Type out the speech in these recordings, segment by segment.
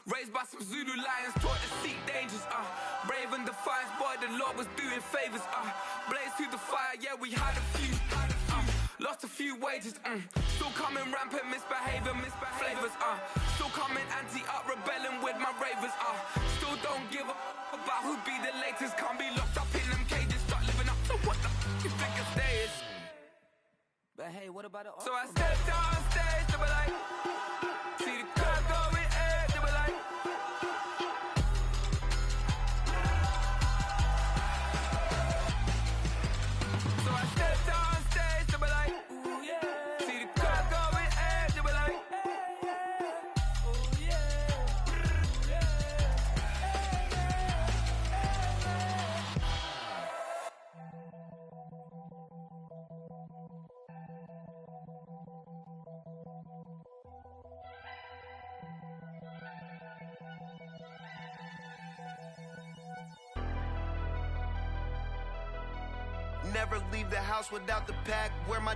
Raised by some Zulu lions, taught to seek dangers, brave and defiant, boy, the Lord was doing favors, blaze through the fire, yeah, we had a few, lost a few wages, still coming rampant, misbehavior, flavors, still coming anti-up, rebelling with my ravers, still don't give up about who be the latest, can't be locked up in them cages, start living up to what the you think a day is. But hey, what about it? So I stepped out on stage, they were like, see the crowd going air, they were like, so I stepped out on stage, they were like, ooh yeah, see the crowd going air, they were like, ooh yeah, Never leave the house without the pack. Where my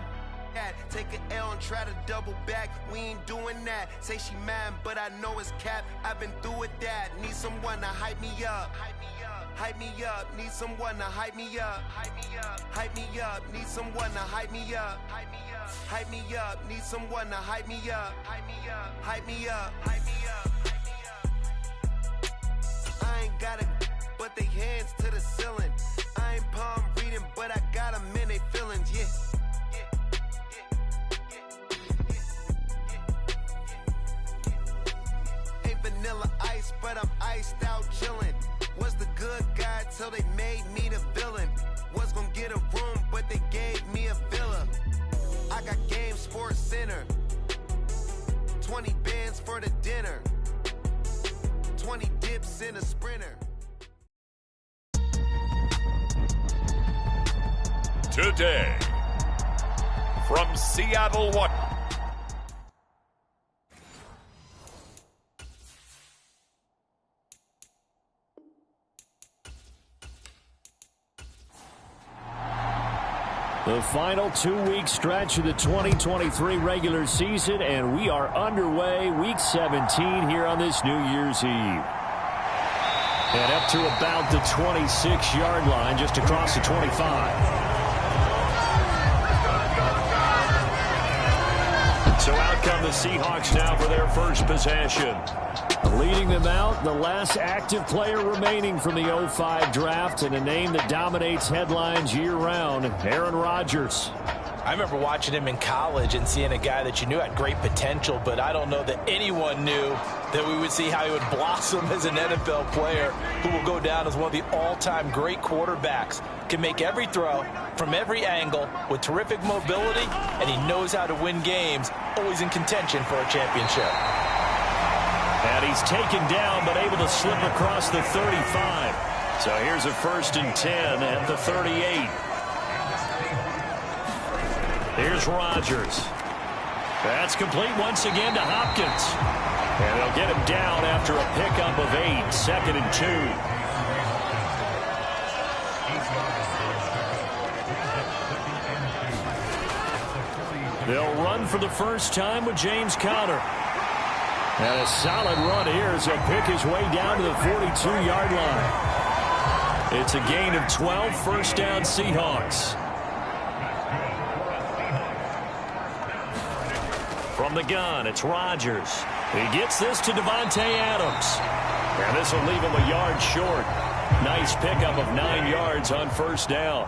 at? Take an L and try to double back. We ain't doing that. Say she mad, but I know it's cap. I've been through with that. Need someone to hype me up. Hype me up. Need someone to hype me up. Hype me up. Need someone to hype me up. Hype me up. Need someone to hype me up. Hype me up. I ain't got a, but they hands to the ceiling. I ain't palm reading, but I got them in they feelings, yeah. Ain't vanilla ice, but I'm iced out chillin'. Was the good guy till they made me the villain. Was gonna get a room, but they gave me a villa. I got game, Sports Center. 20 bands for the dinner. 20 dips in a Sprinter. Today, from Seattle, Washington. The final two-week stretch of the 2023 regular season, and we are underway, Week 17 here on this New Year's Eve. And up to about the 26-yard line, just across the 25. So out come the Seahawks now for their first possession. Leading them out, the last active player remaining from the 05 draft, and a name that dominates headlines year-round, Aaron Rodgers. I remember watching him in college and seeing a guy that you knew had great potential, but I don't know that anyone knew that we would see how he would blossom as an NFL player who will go down as one of the all-time great quarterbacks. Can make every throw from every angle with terrific mobility, and he knows how to win games, always in contention for a championship. And he's taken down, but able to slip across the 35. So here's a 1st and 10 at the 38. Here's Rodgers. That's complete once again to Hopkins. And they'll get him down after a pickup of 8, 2nd and 2. They'll run for the first time with James Conner. And a solid run here as he'll pick his way down to the 42-yard line. It's a gain of 12, first down Seahawks. From the gun, it's Rodgers. He gets this to Devontae Adams. And this will leave him a yard short. Nice pickup of 9 yards on first down.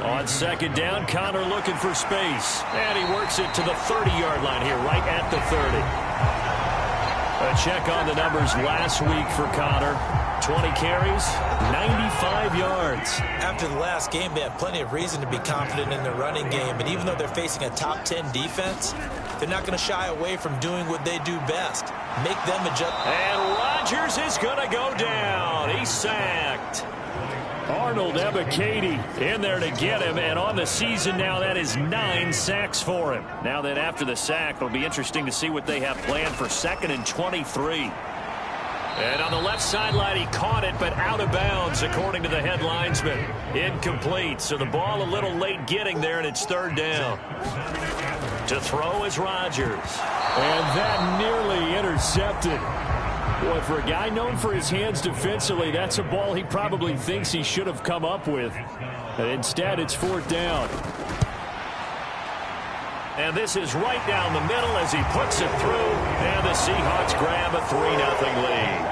On second down, Conner looking for space. And he works it to the 30-yard line here, right at the 30. A check on the numbers last week for Conner. 20 carries, 95 yards. After the last game, they had plenty of reason to be confident in their running game. And even though they're facing a top 10 defense, they're not going to shy away from doing what they do best. Make them adjust. And Rodgers is going to go down. He's sacked. Arnold Ebiketie in there to get him, and on the season now, that is 9 sacks for him. Now then, after the sack, it'll be interesting to see what they have planned for 2nd and 23. And on the left sideline, he caught it, but out of bounds, according to the head linesman. Incomplete, so the ball a little late getting there, and it's 3rd down. To throw is Rodgers. And that nearly intercepted. Boy, for a guy known for his hands defensively, that's a ball he probably thinks he should have come up with. And instead, it's 4th down. And this is right down the middle as he puts it through. And the Seahawks grab a 3-0 lead.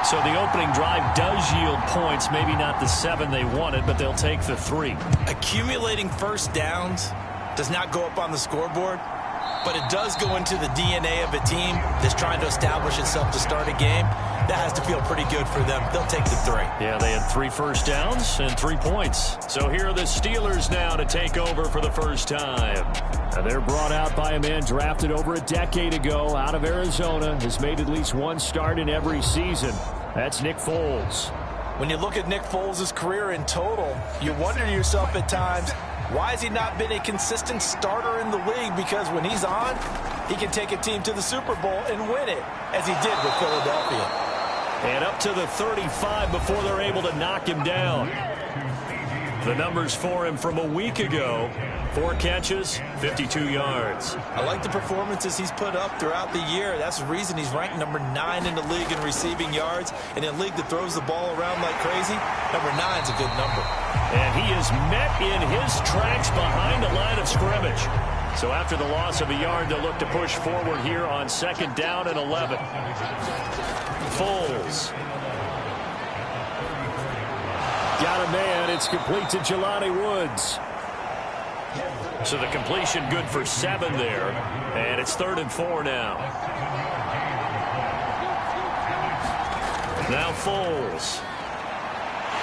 So the opening drive does yield points, maybe not the 7 they wanted, but they'll take the 3. Accumulating first downs does not go up on the scoreboard, but it does go into the DNA of a team that's trying to establish itself to start a game. That has to feel pretty good for them. They'll take the 3. Yeah, they had 3 first downs and 3 points. So here are the Steelers now to take over for the first time. And they're brought out by a man drafted over a decade ago out of Arizona. Has made at least 1 start in every season. That's Nick Foles. When you look at Nick Foles' career in total, you wonder to yourself at times, why has he not been a consistent starter in the league? Because when he's on, he can take a team to the Super Bowl and win it, as he did with Philadelphia. And up to the 35 before they're able to knock him down. The numbers for him from a week ago: 4 catches, 52 yards. I like the performances he's put up throughout the year. That's the reason he's ranked number 9 in the league in receiving yards. And in a league that throws the ball around like crazy, number 9's a good number. And he is met in his tracks behind the line of scrimmage. So after the loss of a yard, they'll look to push forward here on 2nd down and 11. Foles. Got a man. It's complete to Jelani Woods. So the completion good for 7 there. And it's 3rd and 4 now. Now Foles.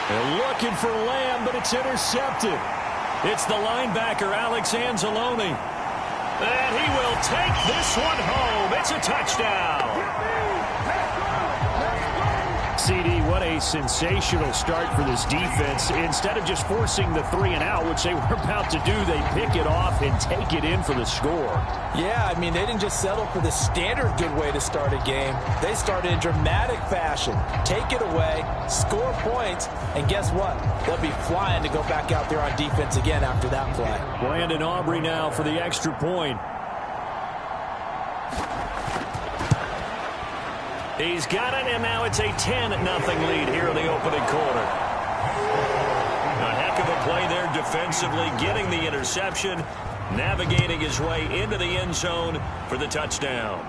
They're looking for Lamb, but it's intercepted. It's the linebacker, Alex Anzalone. And he will take this one home. It's a touchdown. CD, what a sensational start for this defense. Instead of just forcing the 3 and out, which they were about to do, they pick it off and take it in for the score. Yeah, I mean, they didn't just settle for the standard good way to start a game. They started in dramatic fashion. Take it away, score points, and guess what? They'll be flying to go back out there on defense again after that play. Brandon Aubrey now for the extra point. He's got it, and now it's a 10-0 lead here in the opening quarter. A heck of a play there defensively, getting the interception, navigating his way into the end zone for the touchdown.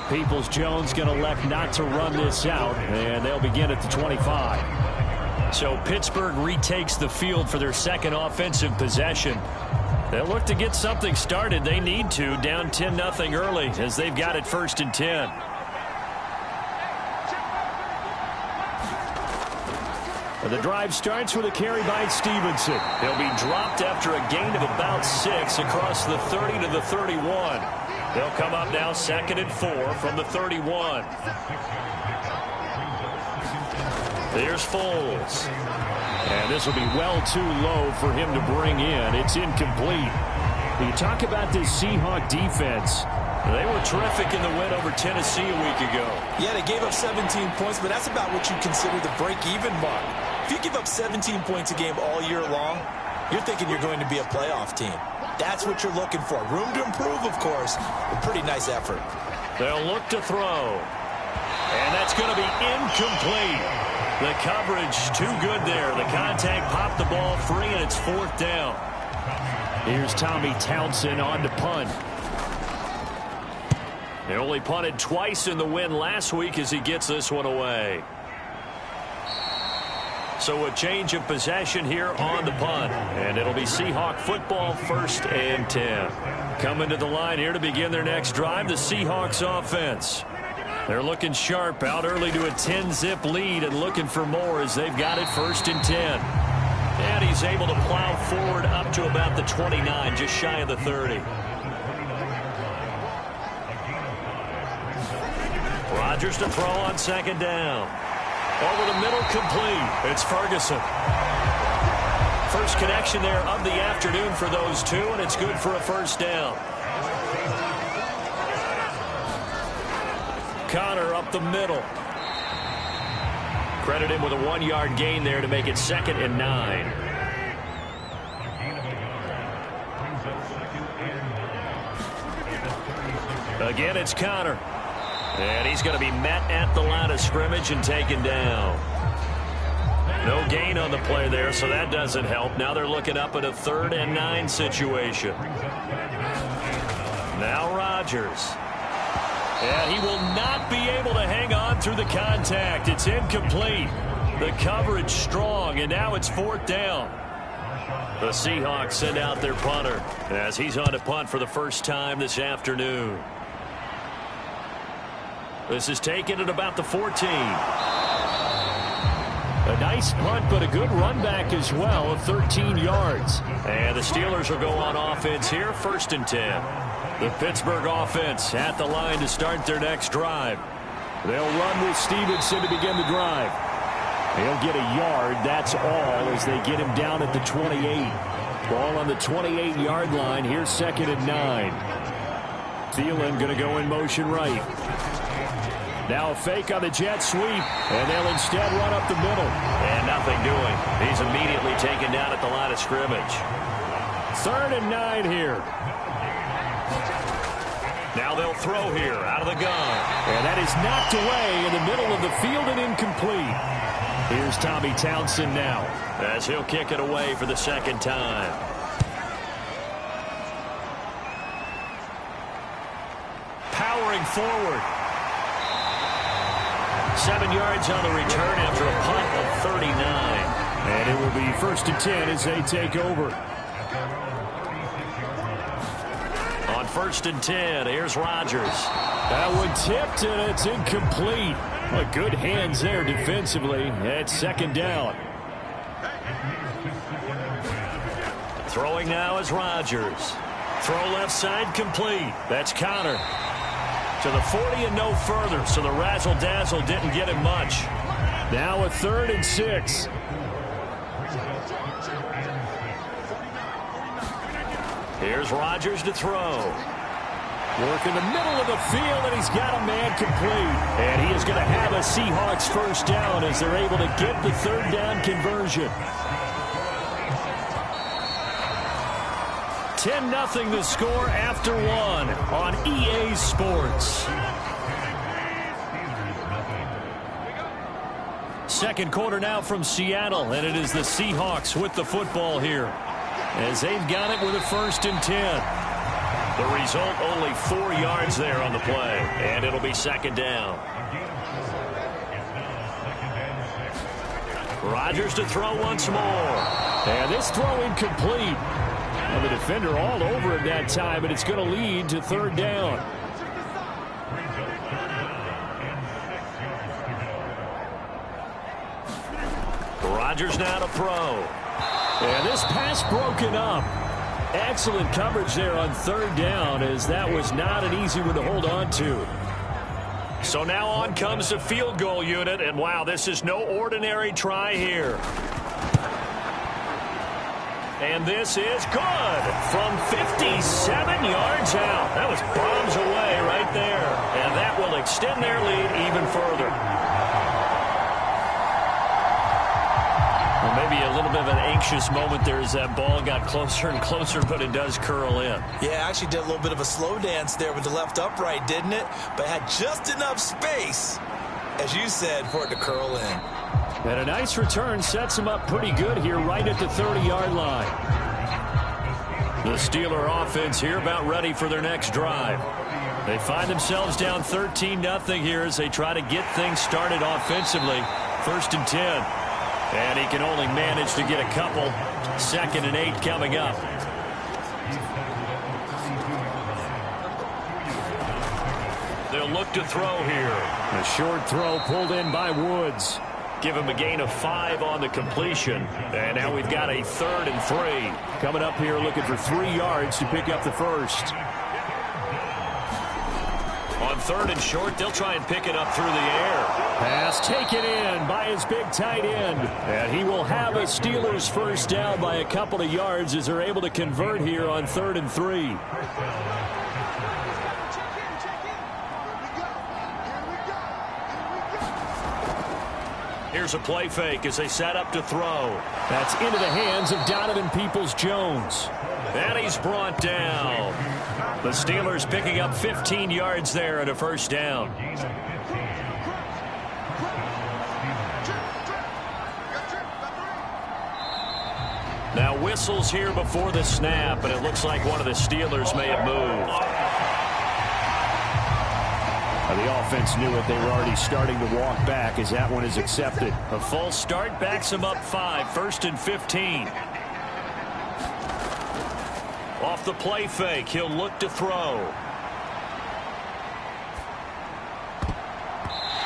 Peoples-Jones going to elect not to run this out, and they'll begin at the 25. So Pittsburgh retakes the field for their 2nd offensive possession. They'll look to get something started. They need to, down 10-0 early, as they've got it 1st and 10. The drive starts with a carry by Stevenson. He'll be dropped after a gain of about 6 across the 30 to the 31. They'll come up now 2nd and 4 from the 31. There's Foles. And this will be well too low for him to bring in. It's incomplete. You talk about this Seahawk defense. They were terrific in the win over Tennessee a week ago. Yeah, they gave up 17 points, but that's about what you consider the break-even mark. If you give up 17 points a game all year long, you're thinking you're going to be a playoff team. That's what you're looking for. Room to improve, of course, but pretty nice effort. They'll look to throw. And that's going to be incomplete. The coverage too good there. The contact popped the ball free, and it's 4th down. Here's Tommy Townsend on to punt. They only punted twice in the win last week as he gets this one away. So a change of possession here on the punt. And it'll be Seahawk football 1st and 10. Coming to the line here to begin their next drive, the Seahawks offense. They're looking sharp, out early to a 10-zip lead and looking for more as they've got it 1st and 10. And he's able to plow forward up to about the 29, just shy of the 30. Rodgers to throw on 2nd down. Over the middle, complete. It's Ferguson. First connection there of the afternoon for those two, and it's good for a 1st down. Connor up the middle. Credit him with a 1-yard gain there to make it 2nd and 9. Again, it's Connor. And he's going to be met at the line of scrimmage and taken down. No gain on the play there, so that doesn't help. Now they're looking up at a 3rd and 9 situation. Now Rodgers. And he will not be able to hang on through the contact. It's incomplete. The coverage strong, and now it's 4th down. The Seahawks send out their punter as he's on to punt for the first time this afternoon. This is taken at about the 14. A nice punt, but a good run back as well of 13 yards. And the Steelers will go on offense here, 1st and 10. The Pittsburgh offense at the line to start their next drive. They'll run with Stevenson to begin the drive. He'll get a yard, that's all, as they get him down at the 28. Ball on the 28-yard line. Here's 2nd and 9. Thielen going to go in motion right. Now a fake on the jet sweep, and they'll instead run up the middle. And nothing doing. He's immediately taken down at the line of scrimmage. 3rd and 9 here. Now they'll throw here out of the gun. And that is knocked away in the middle of the field and incomplete. Here's Tommy Townsend now as he'll kick it away for the 2nd time. Powering forward. 7 yards on the return after a punt of 39. And it will be 1st and 10 as they take over. On 1st and 10, here's Rodgers. That one tipped, and it's incomplete. But good hands there defensively. It's 2nd down. Throwing now is Rodgers. Throw left side complete. That's Connor. To the 40 and no further, so the razzle-dazzle didn't get him much. Now a 3rd and 6. Here's Rodgers to throw. Work in the middle of the field, and he's got a man complete. And he is going to have a Seahawks 1st down as they're able to get the 3rd down conversion. 10-0 the score after 1 on EA Sports. 2nd quarter now from Seattle, and it is the Seahawks with the football here as they've got it with a 1st and 10. The result, only 4 yards there on the play, and it'll be 2nd down. Rodgers to throw once more. And this throw incomplete. Well, the defender all over him that time, and it's going to lead to 3rd down. Rodgers now to throw. And this pass broken up. Excellent coverage there on 3rd down, as that was not an easy one to hold on to. So now on comes the field goal unit, and wow, this is no ordinary try here. And this is good from 57 yards out. That was bombs away right there, and that will extend their lead even further. Well, maybe a little bit of an anxious moment there as that ball got closer and closer, but it does curl in. Yeah, actually did a little bit of a slow dance there with the left upright, didn't it? But had just enough space, as you said, for it to curl in. And a nice return sets him up pretty good here right at the 30-yard line. The Steeler offense here about ready for their next drive. They find themselves down 13-0 here as they try to get things started offensively. 1st and 10. And he can only manage to get a couple. 2nd and 8 coming up. They'll look to throw here. A short throw pulled in by Woods. Give him a gain of 5 on the completion. And now we've got a 3rd and 3. Coming up here looking for 3 yards to pick up the first. On 3rd and short, they'll try and pick it up through the air. Pass taken in by his big tight end. And he will have a Steelers 1st down by a couple of yards as they're able to convert here on 3rd and 3. Here's a play fake as they set up to throw. That's into the hands of Donovan Peoples-Jones. And he's brought down. The Steelers picking up 15 yards there and a first down. Now whistles here before the snap, and it looks like one of the Steelers may have moved. The offense knew it. They were already starting to walk back as that one is accepted. A false start backs him up 5, 1st and 15. Off the play fake, he'll look to throw.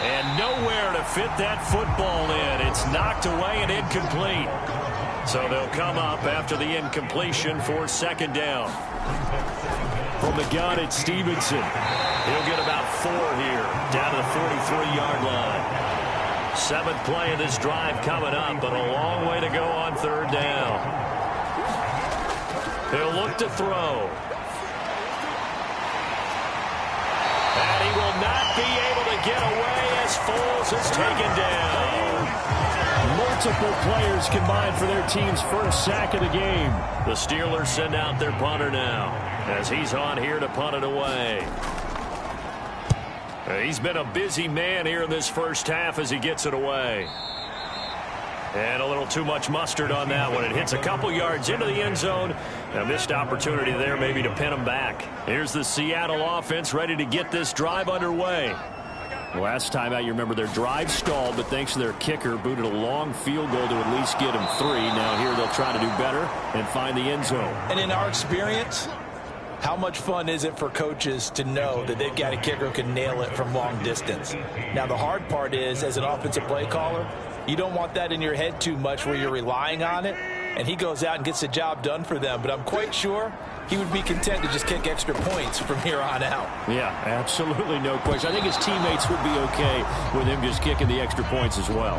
And nowhere to fit that football in. It's knocked away and incomplete. So they'll come up after the incompletion for second down. From the gun, it's Stevenson. He'll get about 4 here, down to the 43-yard line. 7th play of this drive coming up, but a long way to go on third down. He'll look to throw. And he will not be able to get away as Foles is taken down. Multiple players combined for their team's first sack of the game. The Steelers send out their punter now as he's on here to punt it away. He's been a busy man here in this first half as he gets it away. And a little too much mustard on that one. It hits a couple yards into the end zone. A missed opportunity there maybe to pin him back. Here's the Seattle offense ready to get this drive underway. Last time out, you remember their drive stalled, but thanks to their kicker, booted a long field goal to at least get them 3. Now here they'll try to do better and find the end zone. And in our experience, how much fun is it for coaches to know that they've got a kicker who can nail it from long distance? Now, the hard part is, as an offensive play caller, you don't want that in your head too much where you're relying on it, and he goes out and gets the job done for them. But I'm quite sure he would be content to just kick extra points from here on out. Yeah, absolutely no question. I think his teammates would be okay with him just kicking the extra points as well.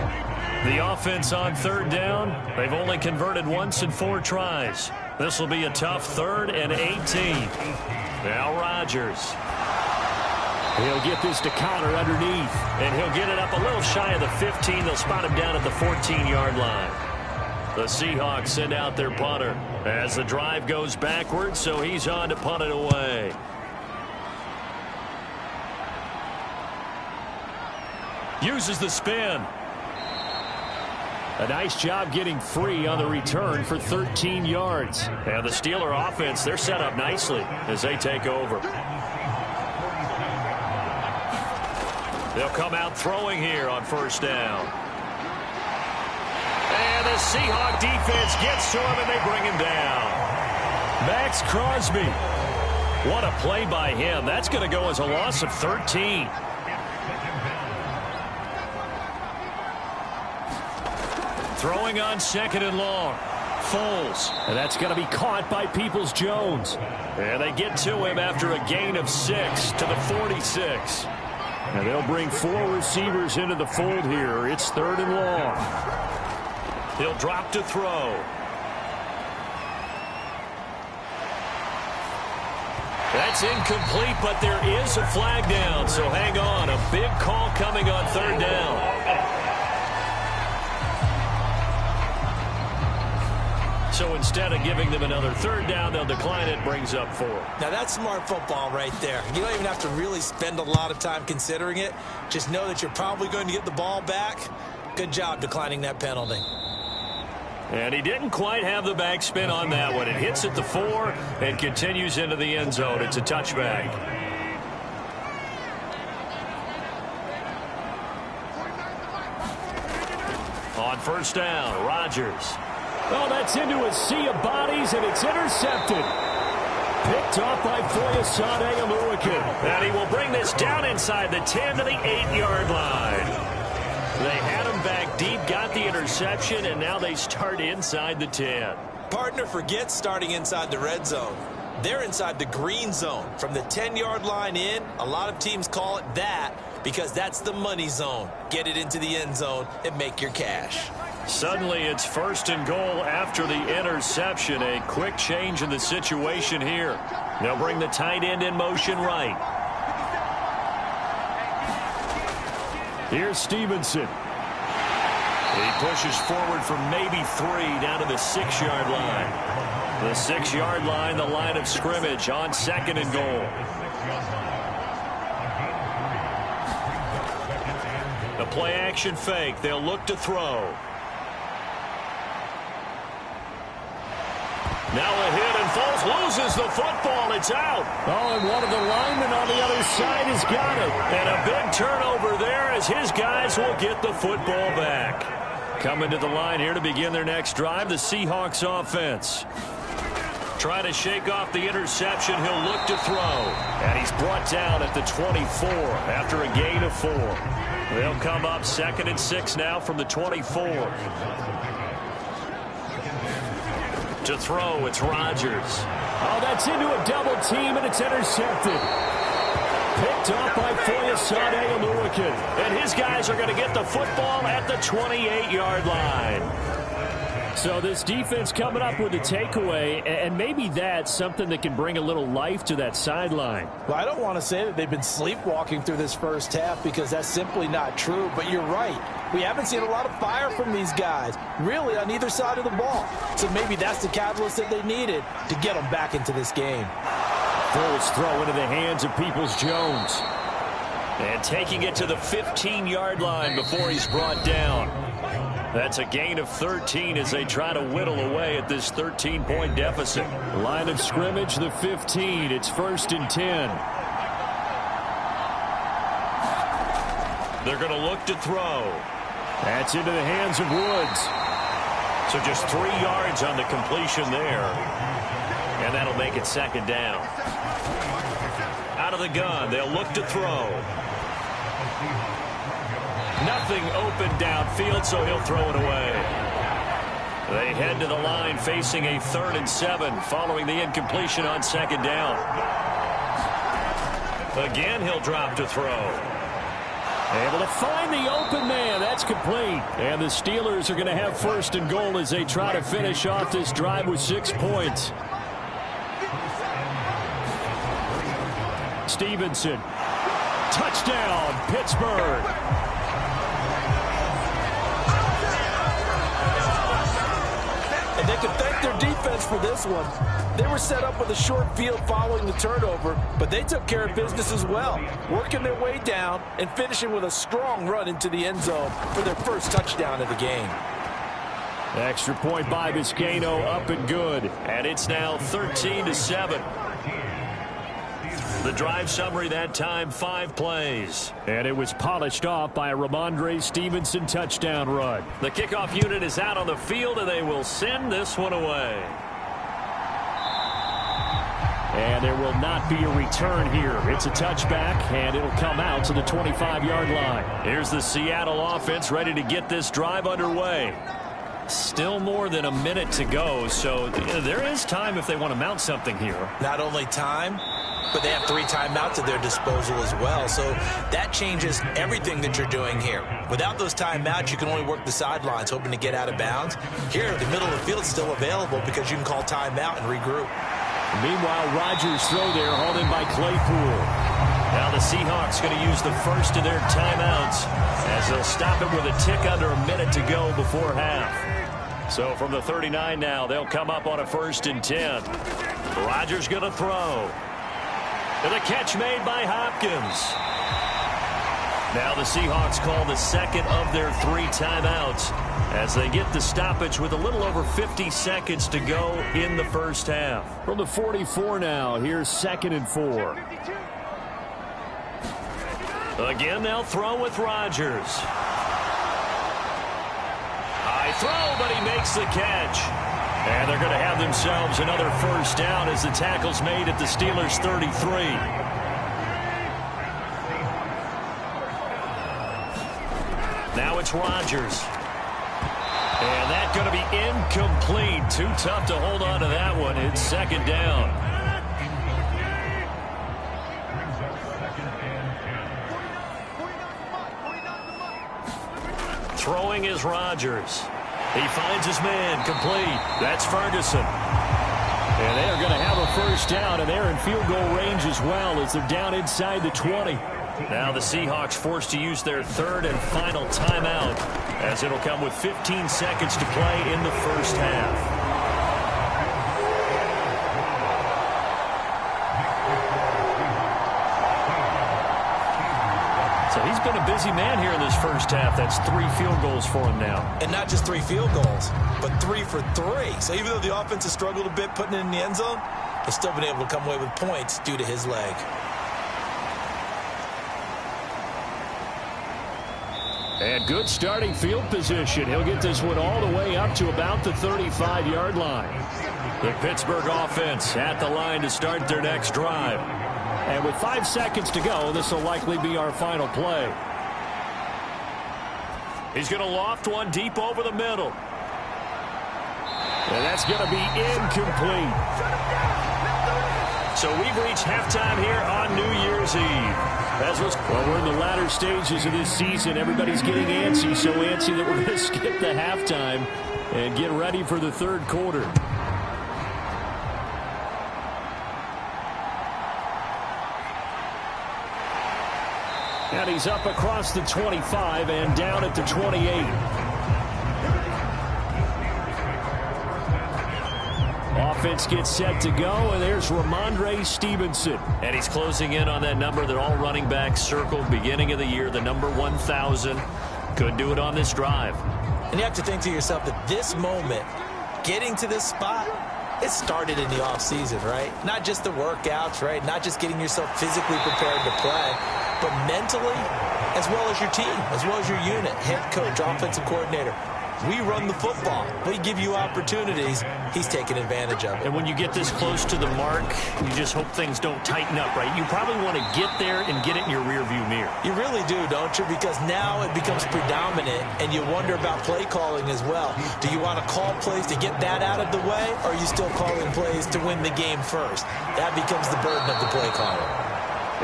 The offense on third down, they've only converted once in 4 tries. This will be a tough 3rd and 18. Now Rodgers. He'll get this to Connor underneath. And he'll get it up a little shy of the 15. They'll spot him down at the 14-yard line. The Seahawks send out their punter as the drive goes backwards, so he's on to punt it away. Uses the spin. A nice job getting free on the return for 13 yards. And the Steeler offense, they're set up nicely as they take over. They'll come out throwing here on first down. And the Seahawk defense gets to him, and they bring him down. Max Crosby. What a play by him. That's going to go as a loss of 13. Throwing on 2nd and long. Foles. And that's going to be caught by Peoples-Jones. And they get to him after a gain of 6 to the 46. And they'll bring 4 receivers into the fold here. It's 3rd and long. He'll drop to throw. That's incomplete, but there is a flag down, so hang on. A big call coming on 3rd down. So instead of giving them another 3rd down, they'll decline it, brings up 4. Now that's smart football right there. You don't even have to really spend a lot of time considering it. Just know that you're probably going to get the ball back. Good job declining that penalty. And he didn't quite have the backspin on that one. It hits at the 4 and continues into the end zone. It's a touchback. On first down, Rodgers. Oh, that's into a sea of bodies, and it's intercepted. Picked off by Foyesade Oluwakin. And he will bring this down inside the 10 to the 8-yard line. They had him back deep, got the interception, and now they start inside the 10. Partner, forget starting inside the red zone. They're inside the green zone. From the 10-yard line in, a lot of teams call it that because that's the money zone. Get it into the end zone and make your cash. Suddenly it's 1st and goal after the interception. A quick change in the situation here. They'll bring the tight end in motion right. Here's Stevenson. He pushes forward for maybe 3 down to the 6-yard line. The 6-yard line, the line of scrimmage on 2nd and goal. The play action fake. They'll look to throw. Now a hit and Foles loses the football. It's out. Oh, and one of the linemen on the other side has got it. And a big turnover there as his guys will get the football back. Coming to the line here to begin their next drive, the Seahawks offense. Trying to shake off the interception. He'll look to throw. And he's brought down at the 24 after a gain of 4. They'll come up 2nd and 6 now from the 24. To throw, it's Rodgers. Oh, that's into a double team, and it's intercepted. Picked off by Foyesade Oluwakin. And his guys are going to get the football at the 28-yard line. So this defense coming up with a takeaway, and maybe that's something that can bring a little life to that sideline. Well, I don't want to say that they've been sleepwalking through this first half because that's simply not true, but you're right. We haven't seen a lot of fire from these guys, really, on either side of the ball. So maybe that's the catalyst that they needed to get them back into this game. First throw into the hands of Peoples-Jones. And taking it to the 15-yard line before he's brought down. That's a gain of 13 as they try to whittle away at this 13-point deficit. Line of scrimmage, the 15. It's 1st and 10. They're going to look to throw. That's into the hands of Woods. So just 3 yards on the completion there. And that'll make it 2nd down. Out of the gun, they'll look to throw. Nothing open downfield, so he'll throw it away. They head to the line facing a 3rd and 7 following the incompletion on 2nd down. Again, he'll drop to throw. Able to find the open man. That's complete. And the Steelers are going to have 1st and goal as they try to finish off this drive with 6 points. Stevenson. Touchdown, Pittsburgh. And they can thank their defense for this one. They were set up with a short field following the turnover, but they took care of business as well, working their way down and finishing with a strong run into the end zone for their first touchdown of the game. Extra point by Vizcaino, up and good. And it's now 13-7. The drive summary that time, 5 plays. And it was polished off by a Ramondre Stevenson touchdown run. The kickoff unit is out on the field, and they will send this one away. And there will not be a return here. It's a touchback, and it'll come out to the 25-yard line. Here's the Seattle offense ready to get this drive underway. Still more than a minute to go, so there is time if they want to mount something here. Not only time, but they have 3 timeouts at their disposal as well. So that changes everything that you're doing here. Without those timeouts, you can only work the sidelines, hoping to get out of bounds. Here, the middle of the field is still available because you can call timeout and regroup. Meanwhile, Rodgers' throw there hauled in by Claypool. Now the Seahawks going to use the first of their timeouts as they'll stop it with a tick under a minute to go before half. So from the 39 now, they'll come up on a 1st and 10. Rodgers going to throw. And a catch made by Hopkins. Now the Seahawks call the second of their 3 timeouts as they get the stoppage with a little over 50 seconds to go in the first half. From the 44 now, here's 2nd and 4. Again, they'll throw with Rodgers. High throw, but he makes the catch. And they're going to have themselves another 1st down as the tackle's made at the Steelers' 33. Now it's Rodgers. And that's going to be incomplete. Too tough to hold on to that one. It's 2nd down. Throwing is Rodgers. He finds his man, complete. That's Ferguson. And they're going to have a 1st down, and they're in field goal range as well as they're down inside the 20. Now the Seahawks forced to use their third and final timeout, as it'll come with 15 seconds to play in the first half. So he's been a busy man here in this first half. That's 3 field goals for him now. And not just 3 field goals, but 3 for 3. So even though the offense has struggled a bit putting it in the end zone, they've still been able to come away with points due to his leg. And good starting field position. He'll get this one all the way up to about the 35-yard line. The Pittsburgh offense at the line to start their next drive. And with 5 seconds to go, this will likely be our final play. He's going to loft one deep over the middle. And that's going to be incomplete. So we've reached halftime here on New Year's Eve. Well, we're in the latter stages of this season. Everybody's getting antsy, so antsy that we're going to skip the halftime and get ready for the third quarter. And he's up across the 25 and down at the 28. Offense gets set to go, and there's Ramondre Stevenson. And he's closing in on that number that all running backs circled beginning of the year, the number 1,000. Could do it on this drive. And you have to think to yourself that this moment, getting to this spot, it started in the offseason, right? Not just the workouts, right? Not just getting yourself physically prepared to play, but mentally, as well as your team, as well as your unit, head coach, offensive coordinator. We run the football. We give you opportunities. He's taking advantage of it. And when you get this close to the mark, you just hope things don't tighten up, right? You probably want to get there and get it in your rearview mirror. You really do, don't you? Because now it becomes predominant, and you wonder about play calling as well. Do you want to call plays to get that out of the way, or are you still calling plays to win the game first? That becomes the burden of the play caller.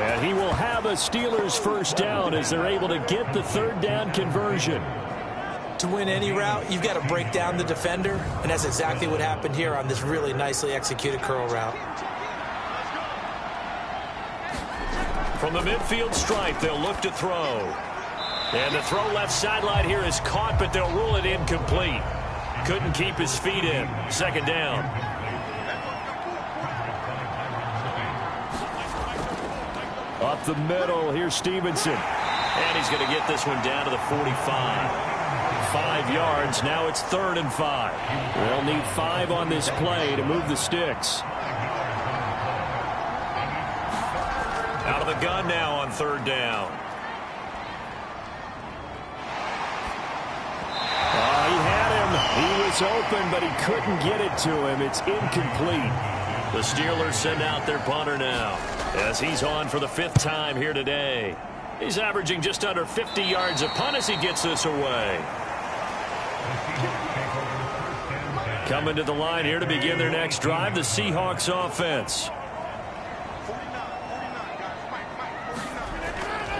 And he will have a Steelers first down as they're able to get the third down conversion. To win any route, you've got to break down the defender, and that's exactly what happened here on this really nicely executed curl route. From the midfield stripe, they'll look to throw. And the throw left sideline here is caught, but they'll rule it incomplete. Couldn't keep his feet in. Second down. Up the middle, here's Stevenson. And he's going to get this one down to the 45. 5 yards. Now it's 3rd and 5. They'll need 5 on this play to move the sticks. Out of the gun now on 3rd down. Oh, he had him. He was open, but he couldn't get it to him. It's incomplete. The Steelers send out their punter now, as he's on for the 5th time here today. He's averaging just under 50 yards a punt as he gets this away. Coming to the line here to begin their next drive, the Seahawks offense.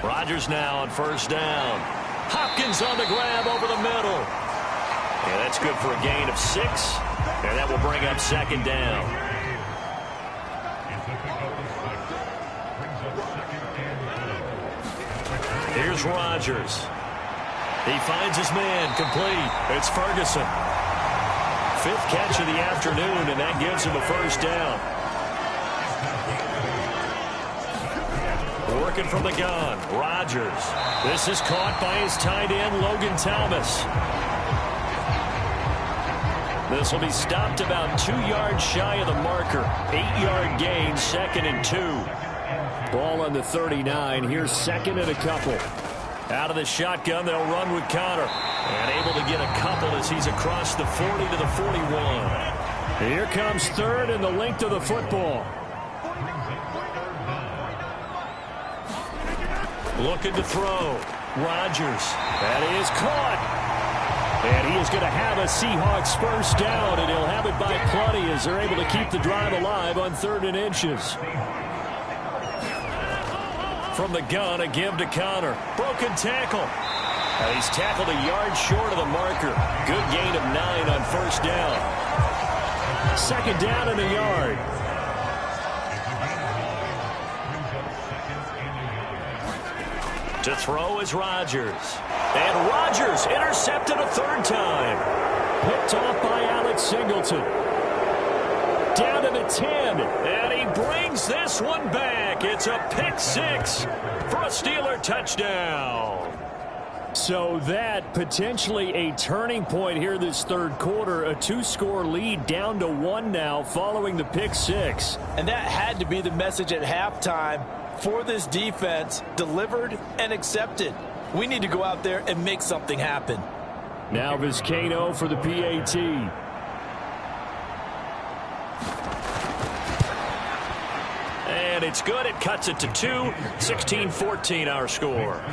Rodgers now on 1st down. Hopkins on the grab over the middle. Yeah, that's good for a gain of 6. And that will bring up 2nd down. Here's Rodgers. He finds his man, complete. It's Ferguson. 5th catch of the afternoon, and that gives him a 1st down. Working from the gun, Rodgers. This is caught by his tight end, Logan Thomas. This will be stopped about 2 yards shy of the marker. 8-yard gain, 2nd and 2. Ball on the 39. Here's 2nd and a couple. Out of the shotgun, they'll run with Connor. And able to get a couple as he's across the 40 to the 41. Here comes 3rd and the length of the football. Looking to throw. Rodgers. That is caught. And he is going to have a Seahawks first down, and he'll have it by plenty as they're able to keep the drive alive on 3rd and inches. From the gun, a give to Connor. Broken tackle. And he's tackled a yard short of the marker. Good gain of 9 on 1st down. 2nd down and a yard. To throw is Rodgers. And Rodgers intercepted a third time. Picked off by Alex Singleton. Down to the 10. And he brings this one back. It's a pick six for a Steeler touchdown. So that potentially a turning point here this third quarter. A 2-score lead down to 1 now following the pick six. And that had to be the message at halftime for this defense. Delivered and accepted. We need to go out there and make something happen. Now Vizcaino for the PAT. And it's good. It cuts it to 2. 16-14 our score.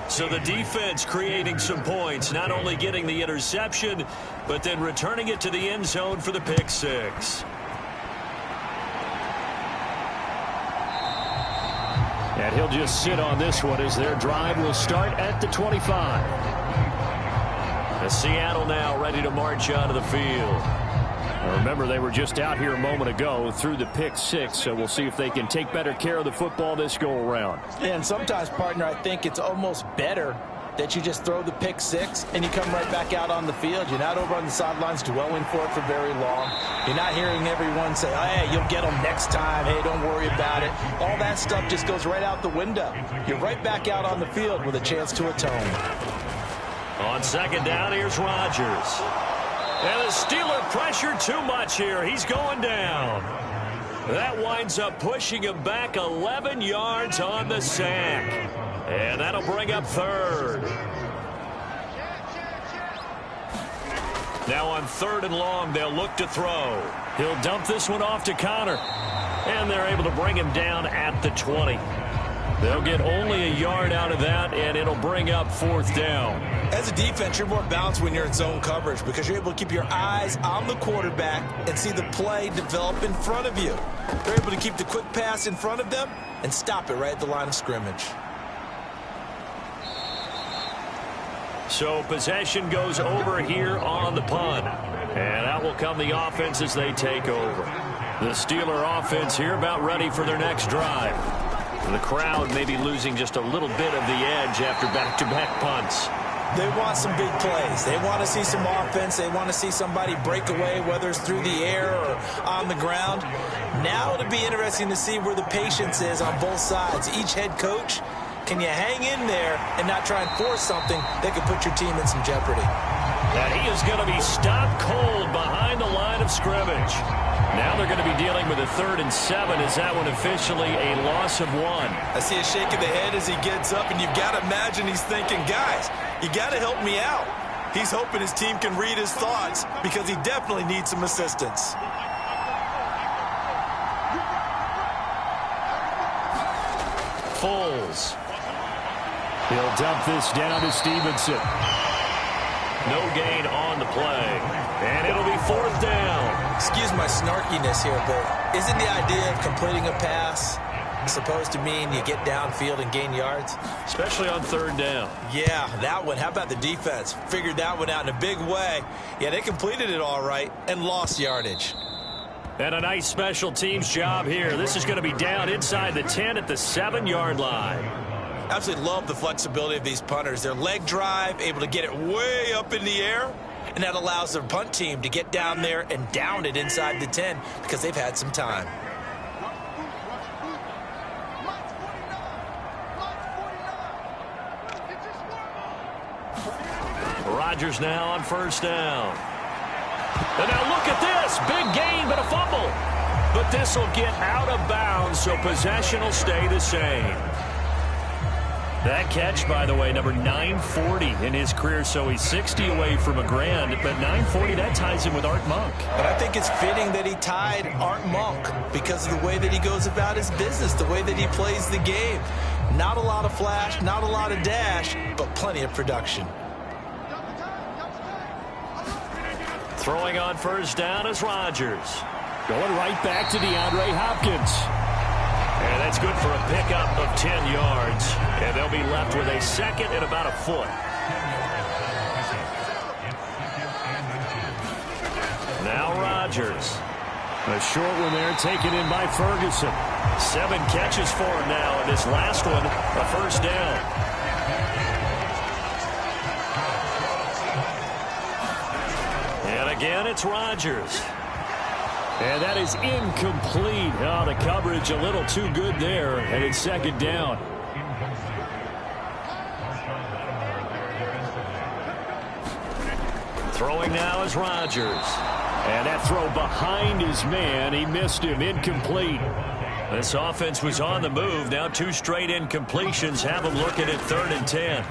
So the defense creating some points, not only getting the interception, but then returning it to the end zone for the pick six. And he'll just sit on this one as their drive will start at the 25. Seattle now ready to march onto the field. Remember, they were just out here a moment ago through the pick six, so we'll see if they can take better care of the football this go-around. And sometimes, partner, I think it's almost better that you just throw the pick six and you come right back out on the field. You're not over on the sidelines dwelling for it for very long. You're not hearing everyone say, oh, hey, you'll get them next time. Hey, don't worry about it. All that stuff just goes right out the window. You're right back out on the field with a chance to atone. On second down, here's Rodgers. And the Steeler pressure too much here. He's going down. That winds up pushing him back 11 yards on the sack. And that'll bring up third. Now on 3rd and long, they'll look to throw. He'll dump this one off to Connor. And they're able to bring him down at the 20. They'll get only a yard out of that, and it'll bring up 4th down. As a defense, you're more balanced when you're in zone coverage because you're able to keep your eyes on the quarterback and see the play develop in front of you. They're able to keep the quick pass in front of them and stop it right at the line of scrimmage. So possession goes over here on the punt. And out will come the offense as they take over. The Steeler offense here about ready for their next drive. The crowd may be losing just a little bit of the edge after back-to-back punts. They want some big plays. They want to see some offense. They want to see somebody break away, whether it's through the air or on the ground. Now it'll be interesting to see where the patience is on both sides. Each head coach, can you hang in there and not try and force something that could put your team in some jeopardy? And he is going to be stopped cold behind the line of scrimmage. Now they're going to be dealing with a 3rd and 7. Is that one officially a loss of 1? I see a shake of the head as he gets up, and you've got to imagine he's thinking, guys, you got to help me out. He's hoping his team can read his thoughts because he definitely needs some assistance. Foles. He'll dump this down to Stevenson. No gain on the play. And it'll be 4th down. Excuse my snarkiness here, but isn't the idea of completing a pass supposed to mean you get downfield and gain yards? Especially on 3rd down. Yeah, that one. How about the defense? Figured that one out in a big way. Yeah, they completed it all right and lost yardage. And a nice special teams job here. This is going to be down inside the 10 at the 7-yard line. Absolutely love the flexibility of these punters. Their leg drive, able to get it way up in the air, and that allows their punt team to get down there and down it inside the 10 because they've had some time. Rodgers now on 1st down. And now look at this. Big gain, but a fumble. But this will get out of bounds, so possession will stay the same. That catch, by the way, number 940 in his career, so he's 60 away from a grand, but 940, that ties him with Art Monk. But I think it's fitting that he tied Art Monk because of the way that he goes about his business, the way that he plays the game. Not a lot of flash, not a lot of dash, but plenty of production. Throwing on 1st down is Rodgers. Going right back to DeAndre Hopkins. And that's good for a pickup of 10 yards. And they'll be left with a 2nd and about a foot. Now Rodgers. A short one there taken in by Ferguson. 7 catches for him now, and this last one, a first down. And again, it's Rodgers. And that is incomplete. Oh, the coverage a little too good there, and it's second down. Throwing now is Rodgers. And that throw behind his man, he missed him, incomplete. This offense was on the move. Now 2 straight incompletions have them looking at 3rd and 10.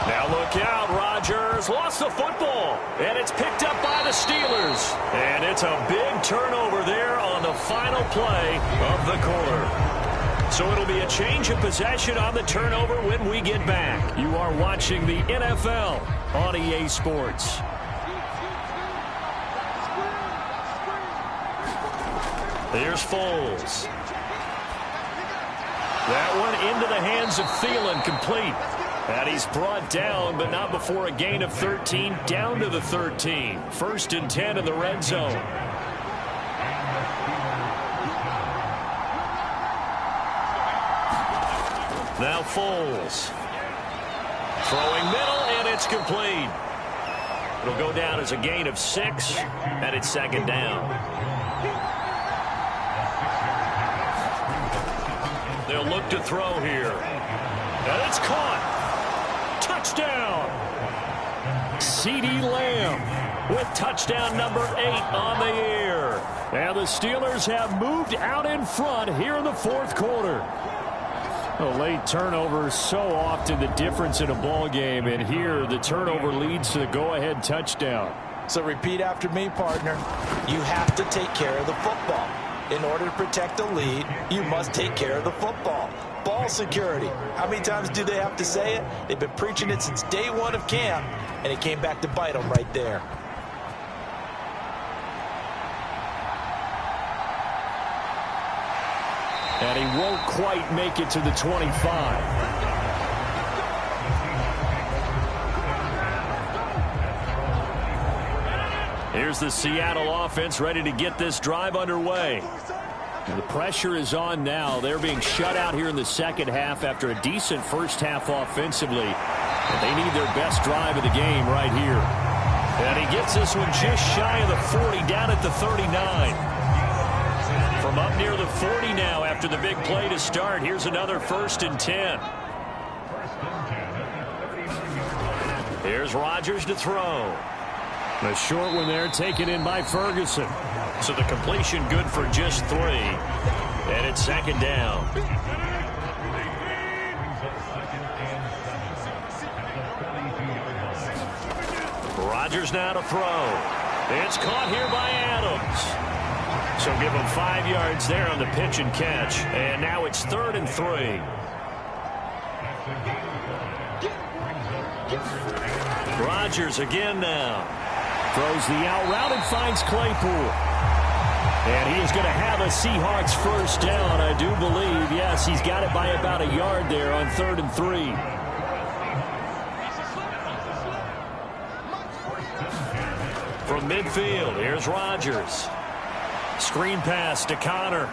Now look out, Rodgers lost the football, and it's picked up by the Steelers. And it's a big turnover there on the final play of the quarter. So it'll be a change of possession on the turnover when we get back. You are watching the NFL on EA Sports. Here's Foles. That one into the hands of Thielen, complete. And he's brought down, but not before a gain of 13, down to the 13. 1st and 10 in the red zone. Now Foles. Throwing middle, and it's complete. It'll go down as a gain of 6, and it's second down. They'll look to throw here. And it's caught. Touchdown. CeeDee Lamb with touchdown number 8 on the year. And the Steelers have moved out in front here in the 4th quarter. A late turnover is so often the difference in a ball game, and here the turnover leads to the go-ahead touchdown. So repeat after me, partner. You have to take care of the football. In order to protect the lead, you must take care of the football. Ball security. How many times do they have to say it? They've been preaching it since day 1 of camp, and it came back to bite them right there. And he won't quite make it to the 25. Here's the Seattle offense ready to get this drive underway. And the pressure is on now. They're being shut out here in the second half after a decent first half offensively. And they need their best drive of the game right here. And he gets this one just shy of the 40, down at the 39. From up near the 40 now after the big play to start. Here's another 1st and 10. Here's Rodgers to throw. A short one there taken in by Ferguson. So the completion good for just 3. And it's second down. Rodgers now to throw. It's caught here by Adams. So give him 5 yards there on the pitch and catch. And now it's 3rd and 3. Rodgers again now. Throws the out route and finds Claypool. And he is going to have a Seahawks first down, I do believe. Yes, he's got it by about a yard there on 3rd and 3. From midfield, here's Rodgers. Screen pass to Connor.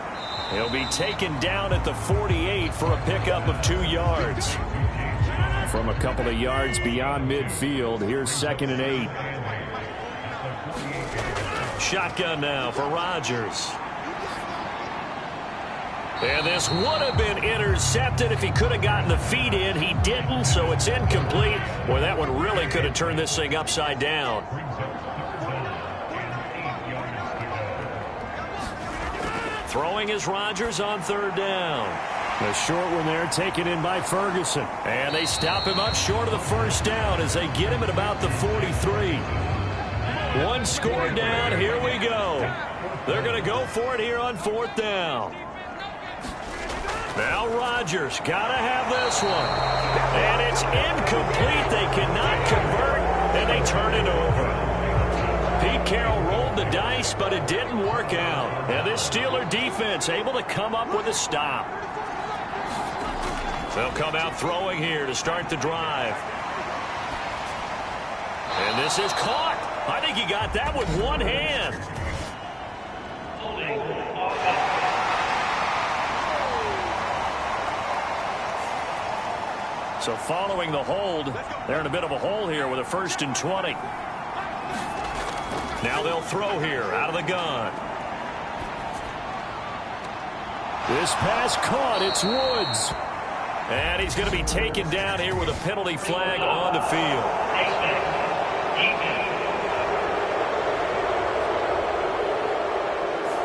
He'll be taken down at the 48 for a pickup of 2 yards. From a couple of yards beyond midfield, here's 2nd and 8. Shotgun now for Rodgers. And this would have been intercepted if he could have gotten the feet in. He didn't, so it's incomplete. Boy, that one really could have turned this thing upside down. Throwing is Rodgers on 3rd down. A short one there taken in by Ferguson. And they stop him up short of the first down as they get him at about the 43. 1 score down. Here we go. They're going to go for it here on 4th down. Now Rodgers got to have this one. And it's incomplete. They cannot convert, and they turn it over. Pete Carroll rolled the dice, but it didn't work out. And this Steeler defense able to come up with a stop. They'll come out throwing here to start the drive. And this is caught. I think he got that with one hand. So following the hold, they're in a bit of a hole here with a 1st and 20. Now they'll throw here out of the gun. This pass caught. It's Woods. And he's going to be taken down here with a penalty flag on the field.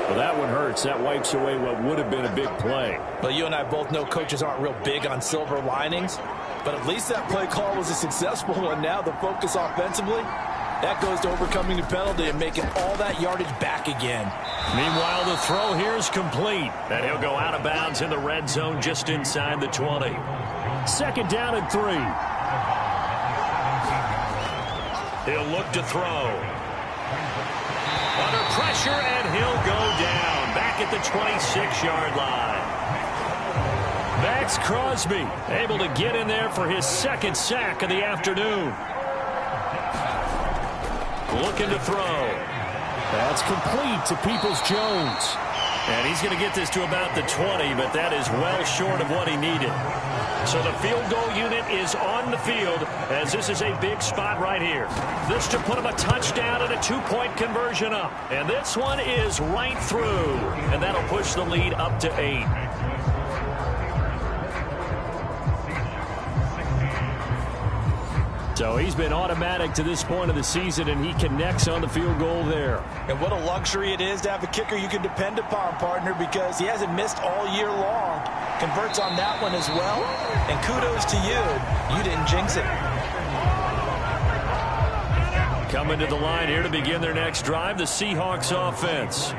Well, that one hurts. That wipes away what would have been a big play. Well, you and I both know coaches aren't real big on silver linings, but at least that play call was a successful one. Now the focus offensively, that goes to overcoming the penalty and making all that yardage back again. Meanwhile, the throw here is complete, and he'll go out of bounds in the red zone just inside the 20. 2nd down and 3. He'll look to throw. Under pressure, and he'll go down back at the 26-yard line. Max Crosby able to get in there for his 2nd sack of the afternoon. Looking to throw. That's complete to Peoples-Jones. And he's going to get this to about the 20, but that is well short of what he needed. So the field goal unit is on the field as this is a big spot right here. This to put him a touchdown and a 2-point conversion up. And this one is right through. And that'll push the lead up to 8. So he's been automatic to this point of the season, and he connects on the field goal there. And what a luxury it is to have a kicker you can depend upon, partner, because he hasn't missed all year long. Converts on that one as well. And kudos to you. You didn't jinx it. Coming to the line here to begin their next drive, the Seahawks offense.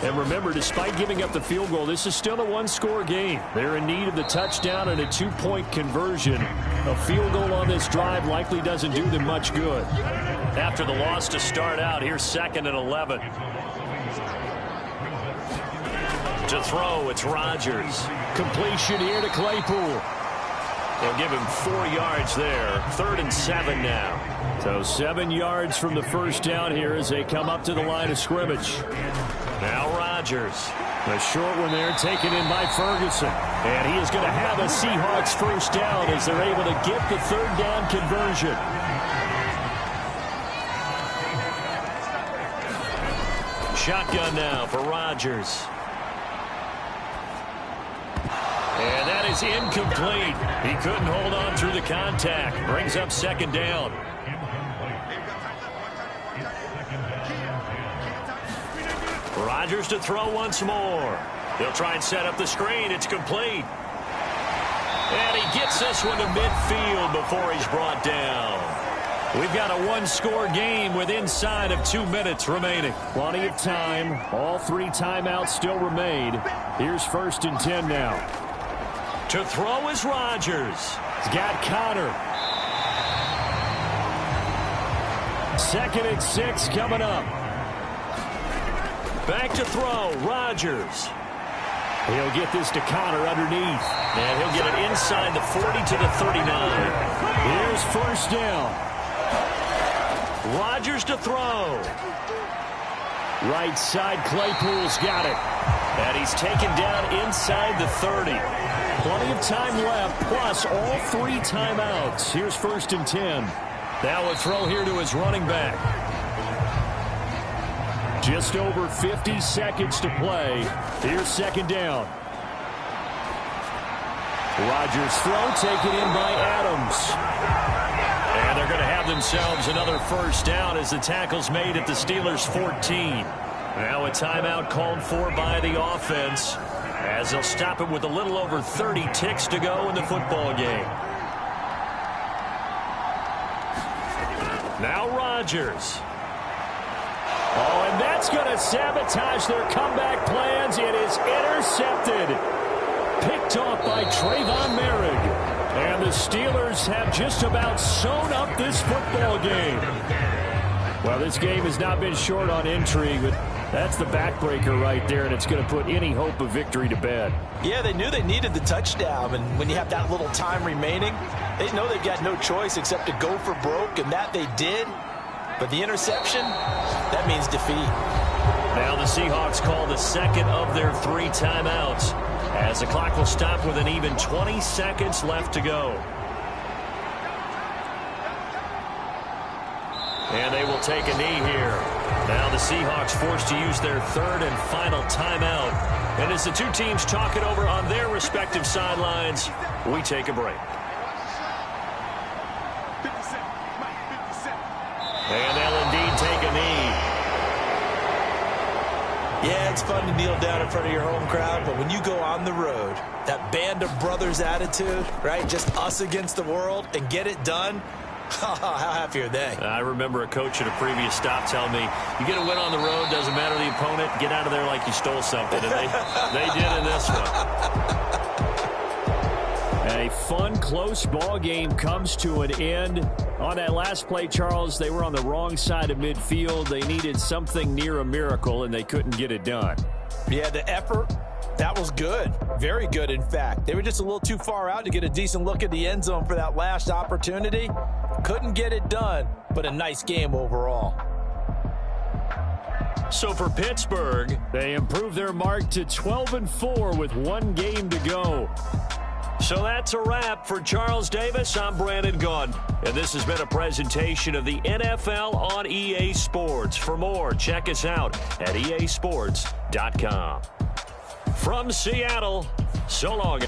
And remember, despite giving up the field goal, this is still a 1-score game. They're in need of the touchdown and a 2-point conversion. A field goal on this drive likely doesn't do them much good. After the loss to start out, here's 2nd and 11. To throw, it's Rodgers. Completion here to Claypool. They'll give him 4 yards there. 3rd and 7 now. So 7 yards from the first down here as they come up to the line of scrimmage. Now Rodgers. A short one there taken in by Ferguson. And he is going to have a Seahawks first down as they're able to get the 3rd down conversion. Shotgun now for Rodgers. And that is incomplete. He couldn't hold on through the contact. Brings up 2nd down. Rodgers to throw once more. They'll try and set up the screen. It's complete. And he gets this one to midfield before he's brought down. We've got a 1-score game with inside of 2 minutes remaining. Plenty of time. All 3 timeouts still remain. Here's 1st and 10 now. To throw is Rodgers. He's got Connor. 2nd and 6 coming up. Back to throw, Rodgers. He'll get this to Connor underneath. And he'll get it inside the 40 to the 39. Here's 1st down. Rodgers to throw. Right side, Claypool's got it. And he's taken down inside the 30. Plenty of time left, plus all 3 timeouts. Here's 1st and 10. Now a throw here to his running back. Just over 50 seconds to play. Here's 2nd down. Rodgers' throw taken in by Adams. And they're going to have themselves another first down as the tackle's made at the Steelers' 14. Now a timeout called for by the offense as they'll stop it with a little over 30 ticks to go in the football game. Now Rodgers. Oh, and that's going to sabotage their comeback plans. It is intercepted. Picked off by Trayvon Merrick. And the Steelers have just about sewn up this football game. Well, this game has not been short on intrigue, but that's the backbreaker right there, and it's going to put any hope of victory to bed. Yeah, they knew they needed the touchdown, and when you have that little time remaining, they know they've got no choice except to go for broke, and that they did. But the interception, that means defeat. Now the Seahawks call the second of their 3 timeouts, as the clock will stop with an even 20 seconds left to go. And they will take a knee here. Now the Seahawks forced to use their 3rd and final timeout. And as the two teams talk it over on their respective sidelines, we take a break. And they'll indeed take a knee. Yeah, it's fun to kneel down in front of your home crowd, but when you go on the road, that band of brothers attitude, right, just us against the world, and get it done, how happy are they? I remember a coach at a previous stop telling me, you get a win on the road, doesn't matter the opponent, get out of there like you stole something. And they did in this one. A fun, close ball game comes to an end. On that last play, Charles, they were on the wrong side of midfield. They needed something near a miracle, and they couldn't get it done. Yeah, the effort, that was good. Very good, in fact. They were just a little too far out to get a decent look at the end zone for that last opportunity. Couldn't get it done, but a nice game overall. So for Pittsburgh, they improved their mark to 12-4 with 1 game to go. So that's a wrap. For Charles Davis, I'm Brandon Gaudin. And this has been a presentation of the NFL on EA Sports. For more, check us out at easports.com. From Seattle, so long.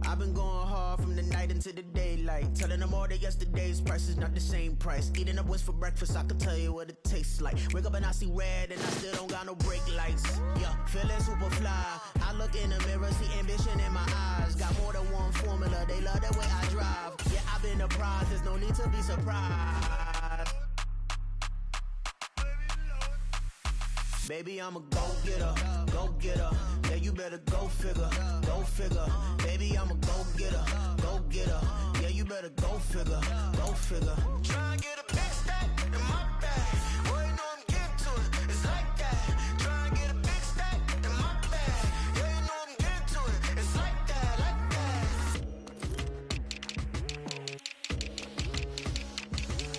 I've been going hard from the night into the daylight, telling them all that yesterday's price is not the same price. Eating up what's for breakfast, I can tell you what it tastes like. Wake up and I see red and I still don't got no brake lights. Yeah, feeling super fly. I look in the mirror, see ambition in my eyes. Got more than one formula, they love the way I drive. Yeah, I've been a prize, there's no need to be surprised. Baby, I'm a go-getter, go-getter. Yeah, you better go figure, go figure. Baby, I'm a go-getter, go-getter. Yeah, you better go figure, go figure. Try and get a big stack in my bag. Boy, you know I'm getting to it, it's like that. Try and get a big stack in my bag. Yeah, you know I'm getting to it, it's like that, like that.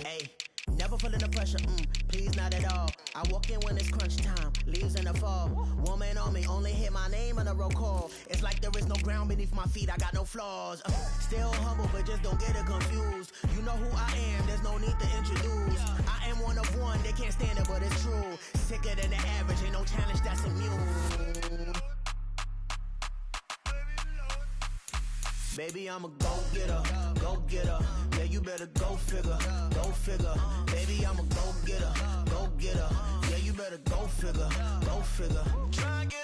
Hey, never feeling the pressure, please not at all. I walk in when it's crunch time, leaves in the fall. Woman on me, only hit my name on a roll call. It's like there is no ground beneath my feet, I got no flaws. Still humble, but just don't get it confused. You know who I am, there's no need to introduce. I am one of one, they can't stand it, but it's true. Sicker than the average, ain't no challenge that's immune. Baby, I'm a go-getter, go-getter. Yeah, you better go figure, go figure. Baby, I'm a go-getter, go-getter. Yeah, you better go figure, go figure. Try and get